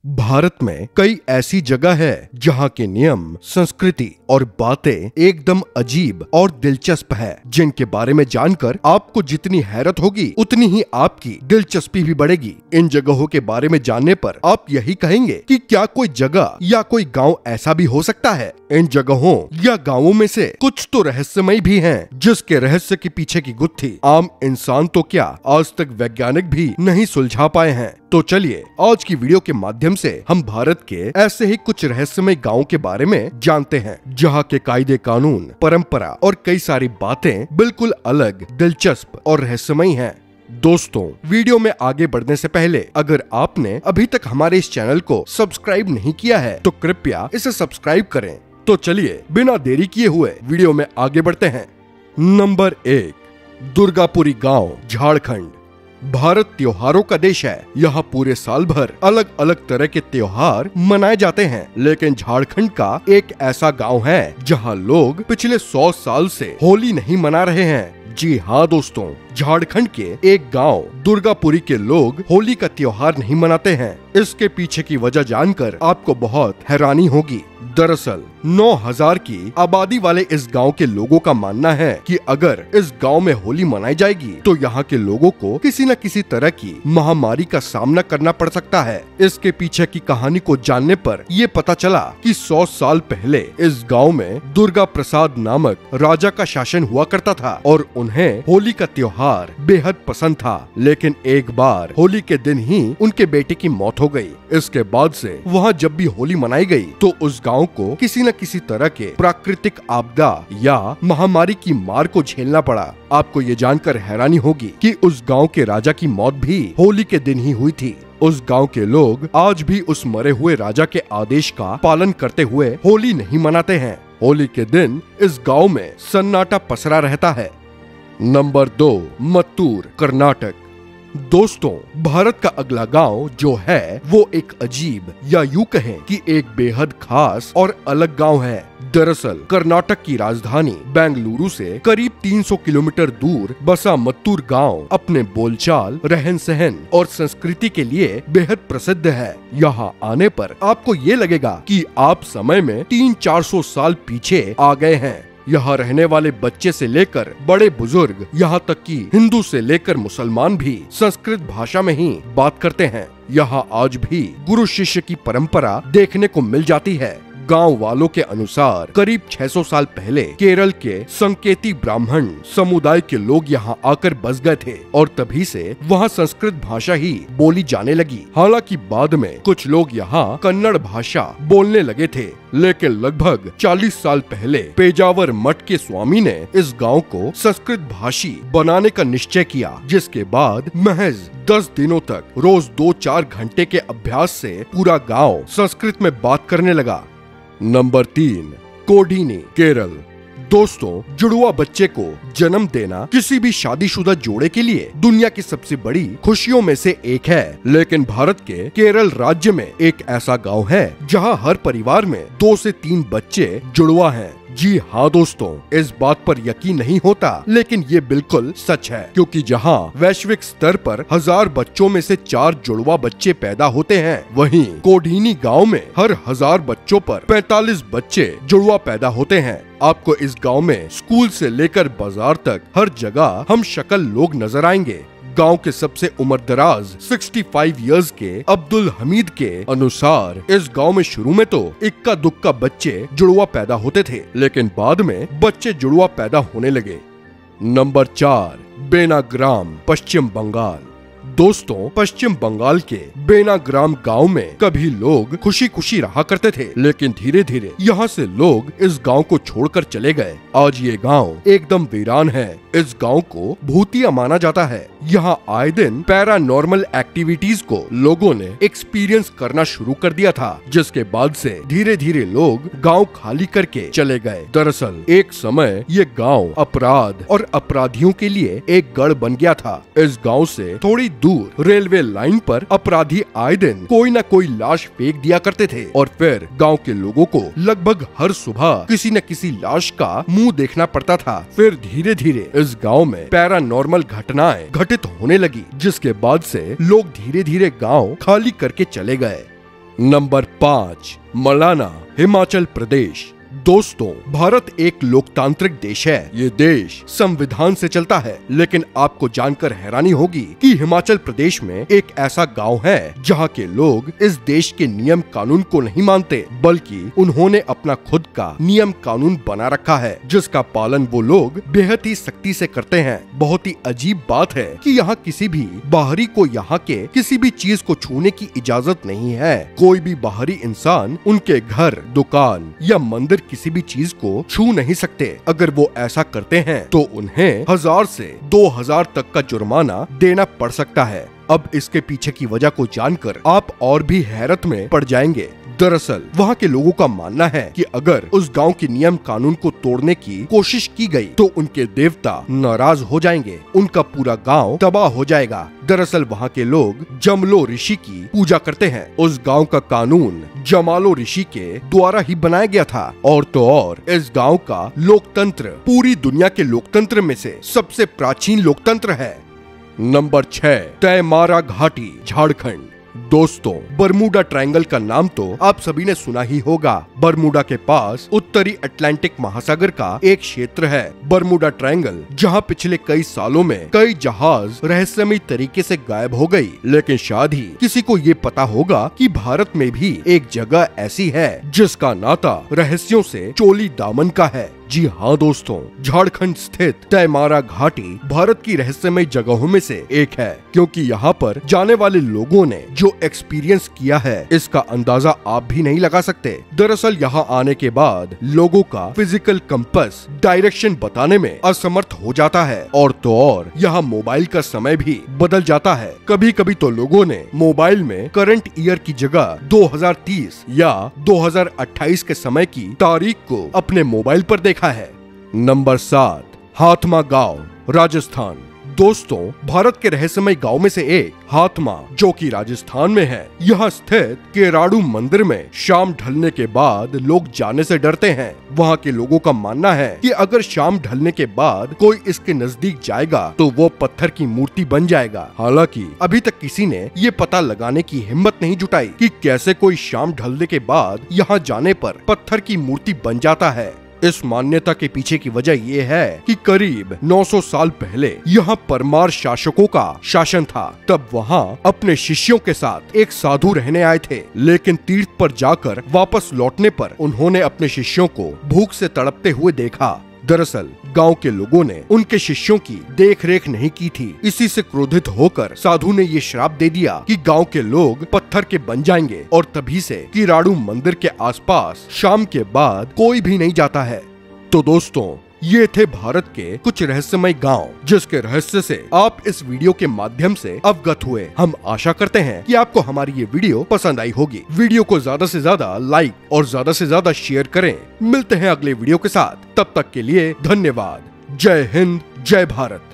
भारत में कई ऐसी जगह है जहाँ के नियम, संस्कृति और बातें एकदम अजीब और दिलचस्प है, जिनके बारे में जानकर आपको जितनी हैरत होगी उतनी ही आपकी दिलचस्पी भी बढ़ेगी। इन जगहों के बारे में जानने पर आप यही कहेंगे कि क्या कोई जगह या कोई गांव ऐसा भी हो सकता है। इन जगहों या गांवों में से कुछ तो रहस्यमय भी हैं, जिसके रहस्य के पीछे की गुत्थी आम इंसान तो क्या आज तक वैज्ञानिक भी नहीं सुलझा पाए हैं। तो चलिए आज की वीडियो के माध्यम से हम भारत के ऐसे ही कुछ रहस्यमय गांवों के बारे में जानते हैं, जहां के कायदे कानून, परंपरा और कई सारी बातें बिल्कुल अलग, दिलचस्प और रहस्यमय हैं। दोस्तों, वीडियो में आगे बढ़ने से पहले अगर आपने अभी तक हमारे इस चैनल को सब्सक्राइब नहीं किया है तो कृपया इसे सब्सक्राइब करें। तो चलिए बिना देरी किए हुए वीडियो में आगे बढ़ते हैं। नंबर 1, दुर्गापुरी गांव, झारखंड। भारत त्योहारों का देश है। यहाँ पूरे साल भर अलग अलग तरह के त्योहार मनाए जाते हैं, लेकिन झारखंड का एक ऐसा गांव है जहाँ लोग पिछले 100 साल से होली नहीं मना रहे हैं। जी हाँ दोस्तों, झारखंड के एक गांव दुर्गापुरी के लोग होली का त्योहार नहीं मनाते हैं। इसके पीछे की वजह जानकर आपको बहुत हैरानी होगी। दरअसल 9000 की आबादी वाले इस गांव के लोगों का मानना है कि अगर इस गांव में होली मनाई जाएगी तो यहाँ के लोगों को किसी न किसी तरह की महामारी का सामना करना पड़ सकता है। इसके पीछे की कहानी को जानने पर ये पता चला कि 100 साल पहले इस गांव में दुर्गा प्रसाद नामक राजा का शासन हुआ करता था और उन्हें होली का त्योहार बेहद पसंद था। लेकिन एक बार होली के दिन ही उनके बेटे की मौत हो गई। इसके बाद से वहाँ जब भी होली मनाई गई तो उस गांव को किसी न किसी तरह के प्राकृतिक आपदा या महामारी की मार को झेलना पड़ा। आपको ये जानकर हैरानी होगी कि उस गांव के राजा की मौत भी होली के दिन ही हुई थी। उस गांव के लोग आज भी उस मरे हुए राजा के आदेश का पालन करते हुए होली नहीं मनाते हैं। होली के दिन इस गांव में सन्नाटा पसरा रहता है। नंबर 2, मत्तूर, कर्नाटक। दोस्तों, भारत का अगला गांव जो है वो एक अजीब या यूं कहें कि एक बेहद खास और अलग गांव है। दरअसल कर्नाटक की राजधानी बेंगलुरु से करीब 300 किलोमीटर दूर बसा मत्तूर गांव अपने बोलचाल, रहन सहन और संस्कृति के लिए बेहद प्रसिद्ध है। यहाँ आने पर आपको ये लगेगा कि आप समय में 300-400 साल पीछे आ गए हैं। यहाँ रहने वाले बच्चे से लेकर बड़े बुजुर्ग, यहाँ तक कि हिंदू से लेकर मुसलमान भी संस्कृत भाषा में ही बात करते हैं। यहाँ आज भी गुरु शिष्य की परंपरा देखने को मिल जाती है। गांव वालों के अनुसार करीब 600 साल पहले केरल के संकेती ब्राह्मण समुदाय के लोग यहाँ आकर बस गए थे और तभी से वहाँ संस्कृत भाषा ही बोली जाने लगी। हालांकि बाद में कुछ लोग यहाँ कन्नड़ भाषा बोलने लगे थे, लेकिन लगभग 40 साल पहले पेजावर मठ के स्वामी ने इस गांव को संस्कृत भाषी बनाने का निश्चय किया, जिसके बाद महज 10 दिनों तक रोज 2-4 घंटे के अभ्यास से पूरा गांव संस्कृत में बात करने लगा। नंबर 3, कोडीनी, केरल। दोस्तों, जुड़वा बच्चे को जन्म देना किसी भी शादीशुदा जोड़े के लिए दुनिया की सबसे बड़ी खुशियों में से एक है, लेकिन भारत के केरल राज्य में एक ऐसा गांव है जहां हर परिवार में 2 से 3 बच्चे जुड़वा हैं। जी हाँ दोस्तों, इस बात पर यकीन नहीं होता, लेकिन ये बिल्कुल सच है, क्योंकि जहाँ वैश्विक स्तर पर 1000 बच्चों में से 4 जुड़वा बच्चे पैदा होते हैं, वहीं कोडीनी गांव में हर 1000 बच्चों पर 45 बच्चे जुड़वा पैदा होते हैं। आपको इस गांव में स्कूल से लेकर बाजार तक हर जगह हम शक्ल लोग नजर आएंगे। गांव के सबसे उम्रदराज 65 इयर्स के अब्दुल हमीद के अनुसार इस गांव में शुरू में तो इक्का दुक्का बच्चे जुड़वा पैदा होते थे, लेकिन बाद में बच्चे जुड़वा पैदा होने लगे। नंबर 4, बेनाग्राम, पश्चिम बंगाल। दोस्तों, पश्चिम बंगाल के बेनाग्राम गांव में कभी लोग खुशी खुशी रहा करते थे, लेकिन धीरे धीरे यहाँ से लोग इस गांव को छोड़कर चले गए। आज ये गांव एकदम वीरान है। इस गांव को भूतिया माना जाता है। यहाँ आए दिन पैरानॉर्मल एक्टिविटीज को लोगों ने एक्सपीरियंस करना शुरू कर दिया था, जिसके बाद से धीरे धीरे लोग गांव खाली करके चले गए। दरअसल एक समय ये गांव अपराध और अपराधियों के लिए एक गढ़ बन गया था। इस गांव से थोड़ी दूर रेलवे लाइन पर अपराधी आए दिन कोई न कोई लाश फेंक दिया करते थे और फिर गांव के लोगों को लगभग हर सुबह किसी न किसी लाश का मुंह देखना पड़ता था। फिर धीरे धीरे इस गांव में पैरानॉर्मल घटनाएं घटित होने लगी, जिसके बाद से लोग धीरे धीरे गांव खाली करके चले गए। नंबर 5, मलाना, हिमाचल प्रदेश। दोस्तों, भारत एक लोकतांत्रिक देश है। ये देश संविधान से चलता है, लेकिन आपको जानकर हैरानी होगी कि हिमाचल प्रदेश में एक ऐसा गांव है जहां के लोग इस देश के नियम कानून को नहीं मानते, बल्कि उन्होंने अपना खुद का नियम कानून बना रखा है, जिसका पालन वो लोग बेहद ही सख्ती से करते हैं। बहुत ही अजीब बात है कि यहाँ किसी भी बाहरी को यहाँ के किसी भी चीज को छूने की इजाजत नहीं है। कोई भी बाहरी इंसान उनके घर, दुकान या मंदिर किसी भी चीज को छू नहीं सकते। अगर वो ऐसा करते हैं तो उन्हें 1000 से 2000 तक का जुर्माना देना पड़ सकता है। अब इसके पीछे की वजह को जानकर आप और भी हैरत में पड़ जाएंगे। दरअसल वहाँ के लोगों का मानना है कि अगर उस गांव के नियम कानून को तोड़ने की कोशिश की गई तो उनके देवता नाराज हो जाएंगे, उनका पूरा गांव तबाह हो जाएगा। दरअसल वहाँ के लोग जमलो ऋषि की पूजा करते हैं। उस गांव का कानून जमालो ऋषि के द्वारा ही बनाया गया था। और तो और इस गांव का लोकतंत्र पूरी दुनिया के लोकतंत्र में से सबसे प्राचीन लोकतंत्र है। नंबर 6, तैमारा घाटी, झारखंड। दोस्तों, बरमूडा ट्रायंगल का नाम तो आप सभी ने सुना ही होगा। बरमूडा के पास उत्तरी अटलांटिक महासागर का एक क्षेत्र है, बरमूडा ट्रायंगल, जहां पिछले कई सालों में कई जहाज रहस्यमय तरीके से गायब हो गई। लेकिन शायद ही किसी को ये पता होगा कि भारत में भी एक जगह ऐसी है जिसका नाता रहस्यों से चोली दामन का है। जी हाँ दोस्तों, झारखंड स्थित तैमारा घाटी भारत की रहस्यमय जगहों में से एक है, क्योंकि यहाँ पर जाने वाले लोगों ने जो एक्सपीरियंस किया है इसका अंदाजा आप भी नहीं लगा सकते। दरअसल यहाँ आने के बाद लोगों का फिजिकल कंपास डायरेक्शन बताने में असमर्थ हो जाता है, और तो और यहाँ मोबाइल का समय भी बदल जाता है। कभी कभी तो लोगों ने मोबाइल में करंट ईयर की जगह 2030 या 2028 के समय की तारीख को अपने मोबाइल पर देखा है। नंबर 7, हाथमा गांव, राजस्थान। दोस्तों, भारत के रहस्यमय गांव में से एक हाथमा, जो कि राजस्थान में है, यहाँ स्थित केराड़ू मंदिर में शाम ढलने के बाद लोग जाने से डरते हैं। वहाँ के लोगों का मानना है कि अगर शाम ढलने के बाद कोई इसके नजदीक जाएगा तो वो पत्थर की मूर्ति बन जाएगा। हालांकि अभी तक किसी ने ये पता लगाने की हिम्मत नहीं जुटाई कि कैसे कोई शाम ढलने के बाद यहाँ जाने पर पत्थर की मूर्ति बन जाता है। इस मान्यता के पीछे की वजह ये है कि करीब 900 साल पहले यहाँ परमार शासकों का शासन था। तब वहाँ अपने शिष्यों के साथ एक साधु रहने आए थे, लेकिन तीर्थ पर जाकर वापस लौटने पर उन्होंने अपने शिष्यों को भूख से तड़पते हुए देखा। दरअसल गांव के लोगों ने उनके शिष्यों की देखरेख नहीं की थी। इसी से क्रोधित होकर साधु ने ये श्राप दे दिया कि गांव के लोग पत्थर के बन जाएंगे, और तभी से किराड़ू मंदिर के आसपास शाम के बाद कोई भी नहीं जाता है। तो दोस्तों, ये थे भारत के कुछ रहस्यमय गांव, जिसके रहस्य से आप इस वीडियो के माध्यम से अवगत हुए। हम आशा करते हैं कि आपको हमारी ये वीडियो पसंद आई होगी। वीडियो को ज्यादा से ज्यादा लाइक और ज्यादा से ज्यादा शेयर करें। मिलते हैं अगले वीडियो के साथ, तब तक के लिए धन्यवाद। जय हिंद, जय भारत।